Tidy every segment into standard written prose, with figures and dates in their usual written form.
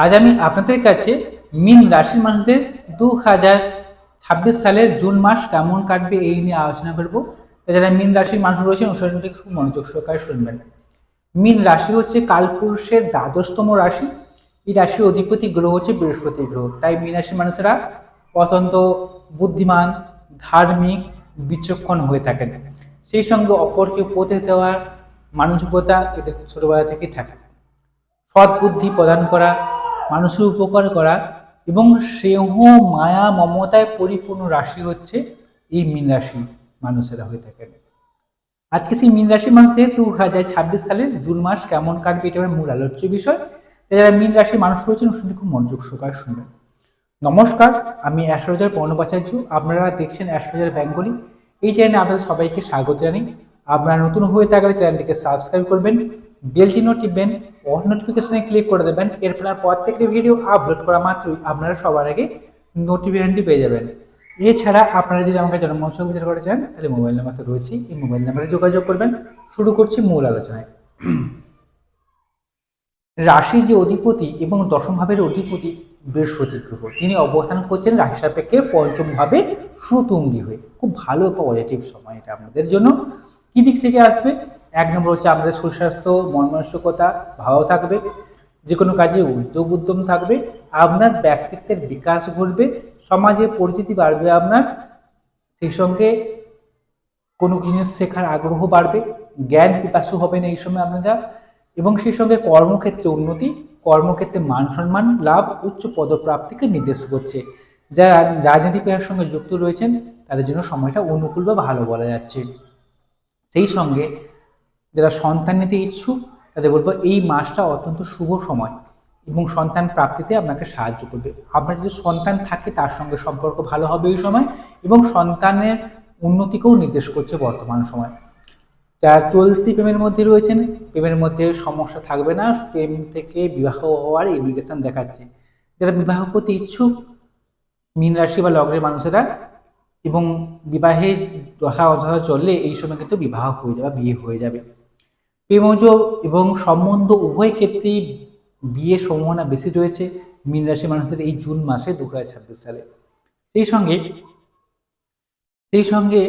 আজ আমি আপনাদের কাছে মীন রাশির মানুষদের 2026 সালের জুন মাস কেমন কাটবে এই নিয়ে আলোচনা করব। যারা মীন রাশির মানুষ রয়েছেন অনুষ্ঠানটি খুব মনোযোগ সহকারে শুনবেন। মীন রাশি হচ্ছে কালপুরুষের দ্বাদশতম রাশি। এই রাশির অধিপতি গ্রহ হচ্ছে বৃহস্পতি গ্রহ। তাই মীন রাশির মানুষেরা অত্যন্ত বুদ্ধিমান, ধার্মিক, বিচক্ষণ হয়ে থাকেন। সেই সঙ্গে অপরকে উপদেশ দেওয়ার মানসিকতা এদের ছোটবেলা থেকেই থাকে। সৎ বুদ্ধি প্রদান করা, মানুষের উপকার করা এবং স্নেহ, মায়া, মমতায় পরিপূর্ণ রাশি হচ্ছে এই মীন রাশি মানুষেরা হয়ে থাকেন। আজকে সেই মীন রাশির মানুষদের 2026 সালের জুন মাস কেমন কাটবে এটা আমার মূল আলোচ্য বিষয়। যারা মীন রাশির মানুষ রয়েছেন শুধু খুব মনোযোগ সহকারে শুনবেন। নমস্কার, আমি অ্যাস্ট্রোলজার পর্ণপাচার্য। আপনারা দেখছেন অ্যাস্ট্রোলজার বেঙ্গলি। এই চ্যানেলে আপনাদের সবাইকে স্বাগত জানাই। আপনারা নতুন হয়ে থাকলে চ্যানেলটিকে সাবস্ক্রাইব করবেন, বেল চিহ্ন টিপবেন, অল নোটিফিকেশনে ক্লিক করে দেবেন। এরপর প্রত্যেকটি ভিডিও আপলোড করা মাত্রই আপনারা সবার আগে নোটিফিকেশনটি পেয়ে যাবেন। এছাড়া আপনারা যদি আমাকে জন্মবর্ষ বিচার করতে চান তাহলে মোবাইল নাম্বার তো রয়েছে, এই মোবাইল নাম্বারে যোগাযোগ করবেন। শুরু করছি মূল আলোচনায়। রাশির যে অধিপতি এবং দশম ভাবের অধিপতি বৃহস্পতি গ্রহ, তিনি অবস্থান করছেন রাশি সাপেক্ষে পঞ্চম ভাবে সুতুঙ্গি হয়ে। খুব ভালো একটা পজিটিভ সময় এটা আপনাদের জন্য। কি দিক থেকে আসবে? এক নম্বর হচ্ছে আমাদের শরীর স্বাস্থ্য, মন মানসিকতা ভালো থাকবে, যে কোনো কাজে উদ্যম থাকবে, আপনার ব্যক্তিত্বের বিকাশ ঘটবে, সমাজে পরিচিতি বাড়বে আপনার, সেই সঙ্গে কোনো জিনিস শেখার আগ্রহ বাড়বে, জ্ঞান পিপাসু হবেন এই সময় আপনারা, এবং সেই সঙ্গে কর্মক্ষেত্রে উন্নতি, কর্মক্ষেত্রে মান সম্মান লাভ, উচ্চ পদপ্রাপ্তিকে নির্দেশ করছে। যারা রাজনীতি পেশার সঙ্গে যুক্ত রয়েছেন তাদের জন্য সময়টা অনুকূল বা ভালো বলা যাচ্ছে। সেই সঙ্গে যারা সন্তান নিতে ইচ্ছুক তাদের বলবো এই মাসটা অত্যন্ত শুভ সময় এবং সন্তান প্রাপ্তিতে আপনাকে সাহায্য করবে। আপনার যদি সন্তান থাকে তার সঙ্গে সম্পর্ক ভালো হবে এই সময় এবং সন্তানের উন্নতিকেও নির্দেশ করছে বর্তমান সময়। যারা চলতি প্রেমের মধ্যে রয়েছেন প্রেমের মধ্যে সমস্যা থাকবে না, প্রেম থেকে বিবাহ হওয়ার ইন্ডিকেশন দেখাচ্ছে। যারা বিবাহ করতে ইচ্ছুক মীন রাশি বা লগ্নের মানুষেরা এবং বিবাহে যথা চললে এই সময় কিন্তু বিবাহ হয়ে যাবে, বিয়ে হয়ে যাবে। প্রেমজ এবং সম্বন্ধ উভয় ক্ষেত্রেই বিয়ের সম্ভাবনা বেশি রয়েছে মীন রাশি মানুষদের এই জুন মাসে 2026 সালে। সেই সঙ্গে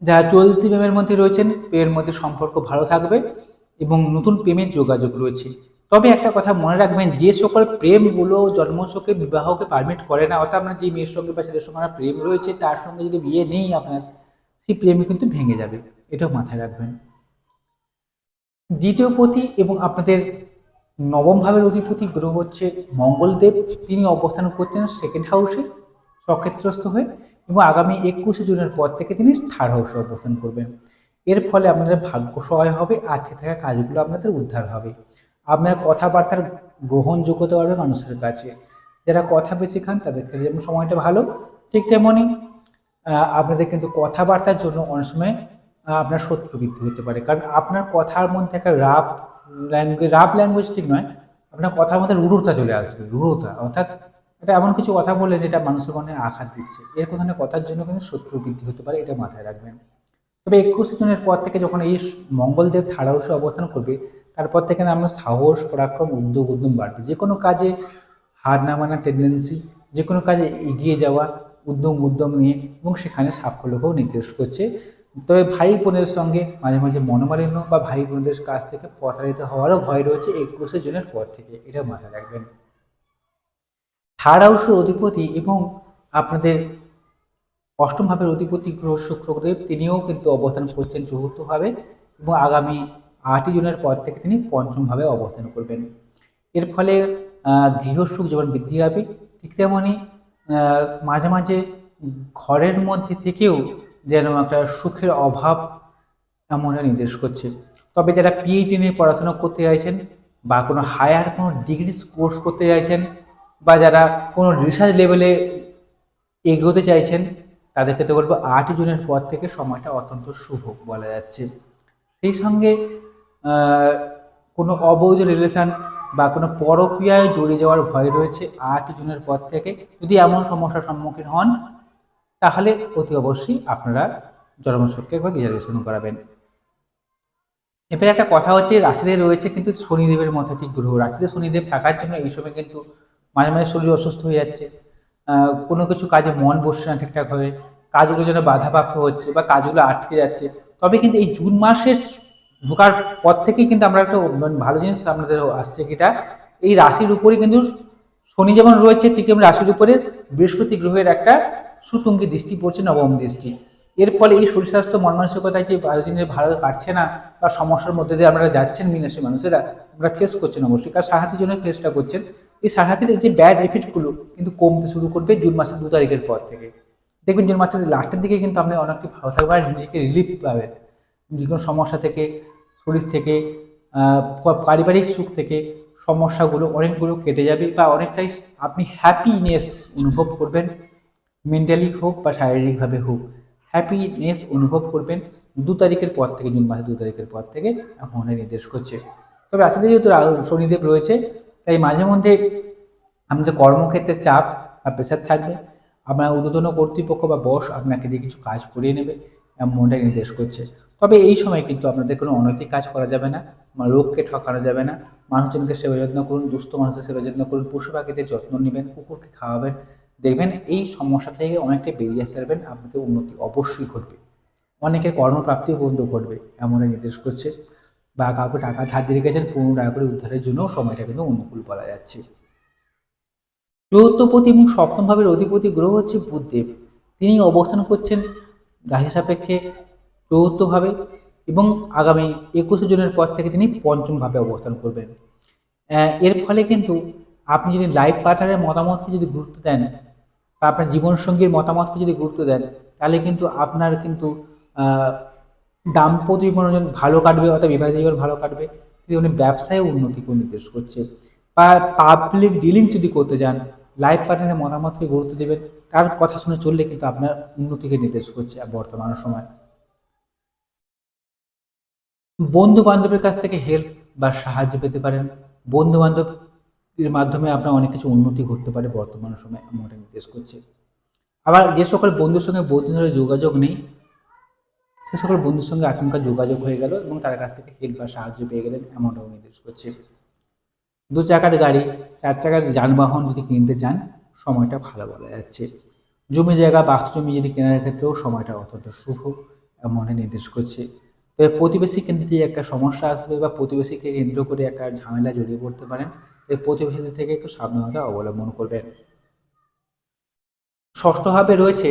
যারা চলতি প্রেমের মধ্যে রয়েছেন প্রেমের মধ্যে সম্পর্ক ভালো থাকবে এবং নতুন প্রেমের যোগাযোগ রয়েছে। তবে একটা কথা মনে রাখবেন, যে সকল প্রেমগুলো জন্মছকে বিবাহকে পারমিট করে না, অর্থাৎ আপনার যে মেয়ের সঙ্গে বা ছেলের সঙ্গে আপনার প্রেম রয়েছে তার সঙ্গে যদি বিয়ে নেই আপনার, সেই প্রেম কিন্তু ভেঙে যাবে, এটাও মাথায় রাখবেন। দ্বিতীয় পতি এবং আপনাদের নবম ভাবের অধিপতি গ্রহ হচ্ছে মঙ্গলদেব। তিনি অবস্থান করছেন সেকেন্ড হাউসে সক্ষেত্রস্থ হয়ে এবং আগামী 21শে জুনের পর থেকে তিনি থার্ড হাউসে অবস্থান করবেন। এর ফলে আপনাদের ভাগ্য সহায় হবে, আটকে থাকা কাজগুলো আপনাদের উদ্ধার হবে, আপনার কথাবার্তার গ্রহণযোগ্যতা বাড়বে মানুষের কাছে। যারা কথা বেশি খান তাদের ক্ষেত্রে যেমন সময়টা ভালো, ঠিক তেমনই আপনাদের কিন্তু কথাবার্তার জন্য অনেক সময় আপনার শত্রু বৃদ্ধি হতে পারে, কারণ আপনার কথার মধ্যে একটা রাফ ল্যাঙ্গুয়েজ ঠিক নয়, আপনার কথার মধ্যে রূঢ়তা চলে আসবে। রূঢ়তা অর্থাৎ এটা এমন কিছু কথা বলে যেটা মানুষের মনে আঘাত দিচ্ছে, এরকম ধরনের কথার জন্য কিন্তু শত্রু বৃদ্ধি হতে পারে, এটা মাথায় রাখবেন। তবে 21শে জুনের পর থেকে যখন এই মঙ্গলদেব থার্ড হাউসে অবস্থান করবে তারপর থেকে আপনার সাহস, পরাক্রম, উদ্যম বাড়বে। যে কোনো কাজে হার না মানার টেন্ডেন্সি, যে কোনো কাজে এগিয়ে যাওয়া, উদ্যম নিয়ে, এবং সেখানে সাফল্যকেও নির্দেশ করছে। তবে ভাই বোনের সঙ্গে মাঝে মাঝে মনোমালিন্য বা ভাই বোনদের কাছ থেকে প্রতারিত হওয়ারও ভয় রয়েছে 21শে জুনের পর থেকে, এটা মাথায় রাখবেন। থার্ড হাউসের অধিপতি এবং আপনাদের অষ্টম ভাবের অধিপতি গ্রহ শুক্রদেব, তিনিও কিন্তু অবস্থান করছেন চতুর্থভাবে এবং আগামী 8ই জুনের পর থেকে তিনি পঞ্চম ভাবে অবস্থান করবেন। এর ফলে গৃহসুখ যেমন বৃদ্ধি হবে, ঠিক তেমনই মাঝে মাঝে ঘরের মধ্যে থেকেও যেন একটা সুখের অভাব এমনটা নির্দেশ করছে। তবে যারা পিএইচডি নিয়ে পড়াশোনা করতে চাইছেন বা কোনো হায়ার কোনো ডিগ্রি কোর্স করতে চাইছেন বা যারা কোনো রিসার্চ লেভেলে এগোতে চাইছেন তাদেরকে তো বলবো 8ই জুনের পর থেকে সময়টা অত্যন্ত শুভ বলা যাচ্ছে। সেই সঙ্গে কোনো অবৈধ রিলেশন বা কোনো পরক্রিয়ায় জড়িয়ে যাওয়ার ভয় রয়েছে 8ই জুনের পর থেকে। যদি এমন সমস্যার সম্মুখীন হন তাহলে অতি অবশ্যই আপনারা জন্মছককে একবার রিজার্ভেশন করাবেন। এবার একটা কথা হচ্ছে, রাশিতে রয়েছে কিন্তু শনিদেবের মতো একটি গ্রহ। রাশিতে শনিদেব থাকার জন্য এই সময় কিন্তু মাঝে মাঝে শরীর অসুস্থ হয়ে যাচ্ছে, কোনো কিছু কাজে মন বসছে না ঠিকঠাকভাবে, কাজগুলো যেন বাধাপ্রাপ্ত হচ্ছে বা কাজগুলো আটকে যাচ্ছে। তবে কিন্তু এই জুন মাসের ঢোকার পর থেকেই কিন্তু আমরা একটা ভালো জিনিস আমাদের আসছে, যেটা এই রাশির উপরে কিন্তু শনি যেমন রয়েছে, ঠিক তেমনি রাশির উপরে বৃহস্পতি গ্রহের একটা সুতুঙ্গি দৃষ্টি পড়ছে, নবম দৃষ্টি। এর ফলে এই শরীর স্বাস্থ্য মন মানসিকতায় যে দিনের ভালো কাটছে না বা সমস্যার মধ্যে দিয়ে আপনারা যাচ্ছেন বিনাশী মানুষেরা, আমরা ফেস করছেন অবশ্যই, কারণ সাহায্যের জন্য ফেসটা করছেন। এই সাহায্যের যে ব্যাড এফেক্টগুলো কিন্তু কমতে শুরু করবে জুন মাসের 2 তারিখের পর থেকে। দেখবেন জুন মাসের লাস্টের দিকে কিন্তু আপনি অনেকটি ভালো থাকবেন আর নিজেকে রিলিফ পাবেন যে কোনো সমস্যা থেকে, শরীর থেকে, পারিবারিক সুখ থেকে সমস্যাগুলো অনেকগুলো কেটে যাবে বা অনেকটাই আপনি হ্যাপিনেস অনুভব করবেন। মেন্টালি হোক বা শারীরিকভাবে হোক হ্যাপিনেস অনুভব করবেন 2 তারিখের পর থেকে, জুন মাসের 2 তারিখের পর থেকে মনে নির্দেশ করছে। তবে আসলে যেহেতু শনিদেব রয়েছে, তাই মাঝে মধ্যে আমাদের কর্মক্ষেত্রে চাপ বা প্রেশার থাকবে। আপনার ঊর্ধ্বতন কর্তৃপক্ষ বা বস আপনাকে দিয়ে কিছু কাজ করিয়ে নেবে, এমনটাই নির্দেশ করছে। তবে এই সময় কিন্তু আপনাদের কোনো অনৈতিক কাজ করা যাবে না, লোককে ঠকানো যাবে না। মানুষজনকে সেবা যত্ন করুন, দুস্থ মানুষের সেবা যত্ন করুন, পশু পাখিদের যত্ন নেবেন, কুকুরকে খাওয়াবেন। দেখবেন এই সমস্যা থেকে অনেকটাই বেরিয়ে আসতে পারবেন, আপনাদের উন্নতি অবশ্যই ঘটবে। অনেকের কর্মপ্রাপ্তিও বন্ধ করবে, এমনই নির্দেশ করছে। বা কাউকে টাকা ধার দিয়ে রেখেছেন, 15 টাকা করে উদ্ধারের জন্য সময়টা কিন্তু অনুকূল বলা যাচ্ছে। চতুর্থপতি এবং সপ্তম ভাবের অধিপতি গ্রহ হচ্ছে বুধদেব। তিনি অবস্থান করছেন রাশি সাপেক্ষে চতুর্থভাবে এবং আগামী 21শে জুনের পর থেকে তিনি পঞ্চম ভাবে অবস্থান করবেন। এর ফলে কিন্তু আপনি যদি লাইফ পার্টনারের মতামতকে যদি গুরুত্ব দেন বা আপনার জীবনসঙ্গীর মতামতকে যদি গুরুত্ব দেন, তাহলে কিন্তু আপনার কিন্তু দাম্পত্য জীবন ভালো কাটবে, অর্থাৎ বিবাহিত জীবন ভালো কাটবে। তিনি ব্যবসায় উন্নতিকে নির্দেশ করছে। বা পাবলিক ডিলিং যদি করতে যান, লাইফ পার্টনারের মতামতকে গুরুত্ব দেবেন, তার কথা শুনে চললে কিন্তু আপনার উন্নতিকে নির্দেশ করছে বর্তমান সময়। বন্ধু বান্ধবের কাছ থেকে হেল্প বা সাহায্য পেতে পারেন। বন্ধু বান্ধবের মাধ্যমে আপনার অনেক কিছু উন্নতি ঘটতে পারে বর্তমান সময়, এমনটা নির্দেশ করছে। আবার যে সকল বন্ধুর সঙ্গে বহুদিন ধরে যোগাযোগ নেই, সে সকল বন্ধুর সঙ্গে আচমকা যোগাযোগ হয়ে গেল এবং তার কাছ থেকে হেল্প বা সাহায্য পেয়ে গেলেন, এমনটাও নির্দেশ করছে। 2 চাকার গাড়ি, 4 চাকার যানবাহন যদি কিনতে চান, সময়টা ভালো বলা যাচ্ছে। জমি জায়গা, বাস্তু জমি যদি কেনার ক্ষেত্রেও সময়টা অত্যন্ত শুভ, এমনটা নির্দেশ করছে। তবে প্রতিবেশী কেন্দ্র দিয়ে একটা সমস্যা আসবে বা প্রতিবেশীকে কেন্দ্র করে একটা ঝামেলা জড়িয়ে পড়তে পারেন, তাই প্রতিবেশীদের থেকে একটু সাবধানতা অবলম্বন করবেন। ষষ্ঠভাবে রয়েছে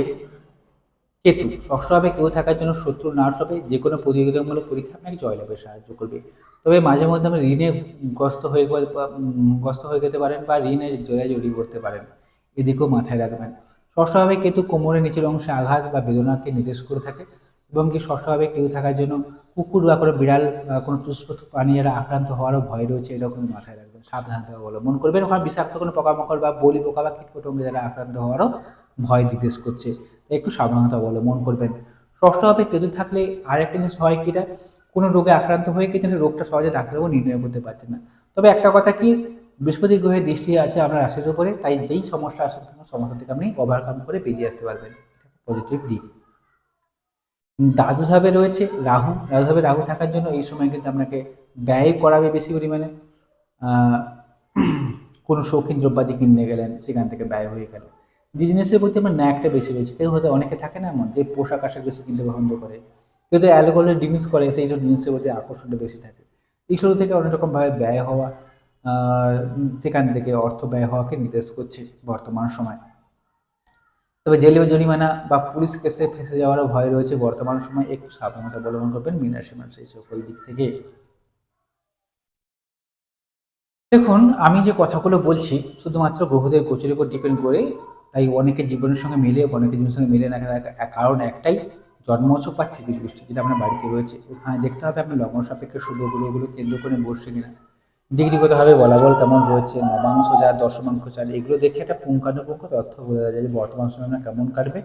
কেতু। ষষ্ঠভাবে কেতু থাকার জন্য শত্রু নাশ হবে, যে কোনো প্রতিযোগিতামূলক পরীক্ষা আপনাকে জয়লাভে সাহায্য করবে। তবে মাঝে মধ্যে আপনি ঋণে গ্রস্ত হয়ে যেতে পারেন বা ঋণে জড়িয়ে পড়তে পারেন, এদিকেও মাথায় রাখবেন। ষষ্ঠভাবে কেতু কোমরের নিচের অংশে আঘাত বা বেদনাকে নির্দেশ করে থাকে এবং কি ষষ্ঠভাবে কেতু থাকার জন্য কুকুর বা কোনো বিড়াল বা কোনো চুষ্পথ প্রাণী যারা আক্রান্ত হওয়ারও ভয় রয়েছে, এরকম মাথায় রাখবেন, সাবধানতা অবলম্বন করবেন। ওখানে বিষাক্ত কোনো পোকামাকড় বা বলি পোকা বা কীটপতঙ্গে যারা আক্রান্ত হওয়ারও ভয় নির্দেশ করছে, তাই একটু সাবধানতা অবলম্বন করবেন। ষষ্ঠভাবে কেতু থাকলে আরেকটা জিনিস হয় কিনা, কোনো রোগে আক্রান্ত হয়ে কিন্তু রোগটা সহজে ডাক্তারবাবু নির্ণয় করতে পারছেন না। তবে একটা কথা কি, বৃহস্পতি গ্রহের দৃষ্টি আছে আপনার রাশির উপরে, তাই যেই সমস্যা আসুক সমস্যা থেকে আপনি ওভারকাম করে বেরিয়ে আসতে পারবেন, পজিটিভ দিক। দ্বাদশভাবে রয়েছে রাহু। দ্বাদশভাবে রাহু থাকার জন্য এই সময় কিন্তু আপনাকে ব্যয় করাবে বেশি পরিমাণে। কোনো শৌখিন দ্রব্যাদি কিনতে গেলেন, সেখান থেকে ব্যয় হয়ে গেল। যে জিনিসের প্রতি আমার ন্যাকটা বেশি রয়েছে, কেউ হয়তো অনেকে থাকে না এমন যে পোশাক আশাক বেশি কিনতে পছন্দ করে, কেউ তো অ্যালকোহলের ড্রিঙ্কস করে, সেই সব জিনিসের প্রতি আকর্ষণটা বেশি থাকে। এইসব থেকে অনেক রকমভাবে ব্যয় হওয়া, সেখান থেকে অর্থ ব্যয় হওয়াকে নির্দেশ করছে বর্তমান সময়। তবে জেলে জরিমানা বা পুলিশ কেসে ফেঁসে যাওয়ারও ভয় রয়েছে বর্তমান সময়, একটু সাবধানতা অবলম্বন করবেন মীন রাশি মানুষ এই সকল দিক থেকে। দেখুন, আমি যে কথাগুলো বলছি শুধুমাত্র গ্রহদের গোচরের উপর ডিপেন্ড করে, তাই অনেকের জীবনের সঙ্গে মিলে, অনেকের জীবনের সঙ্গে মিলে না। কারণ একটাই, জন্মছক বা ঠিকুর গোষ্ঠী যেটা আপনার বাড়িতে রয়েছে, ওখানে দেখতে হবে আপনি লগ্ন সাপেক্ষে শুভ গ্রহগুলো কেন্দ্র করে বসছে কিনা, ডিগ্রিগতভাবে বলাবল কেমন রয়েছে, নবাংশ যার, দশমাংশ চার, এগুলো দেখে একটা পুঙ্খানুপুঙ্খ তথ্য বোঝা যায় যে বর্তমান সময় আমরা কেমন কাটবে,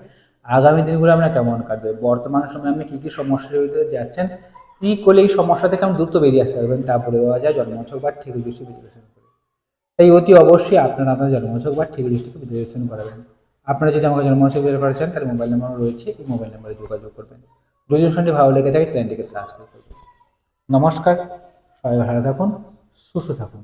আগামী দিনগুলো আমরা কেমন কাটবে, বর্তমান সময় আপনি কী কী সমস্যার ভিতরে যাচ্ছেন, কী করলে এই সমস্যা থেকে আপনি দ্রুত বেরিয়ে আসতে পারবেন, তা বলে দেওয়া যায় জন্মছক বা ঠিকুর গোষ্ঠী বিশ্লেষণ করে। তাই অতি অবশ্যই আপনারা আপনার জন্মছক বা ঠিকুর গোষ্ঠীকে বিশ্লেষণ করাবেন। আপনারা যদি আমাকে জন্মছক বের করেছেন, তার মোবাইল নাম্বার রয়েছে, এই মোবাইল নাম্বারে যোগাযোগ করবেন। যদি অনুষ্ঠানটি ভালো লেগে থাকে চ্যানেলটিকে সাবস্ক্রাইব করবেন। নমস্কার, সবাই ভালো থাকুন, সুস্থ থাকুন।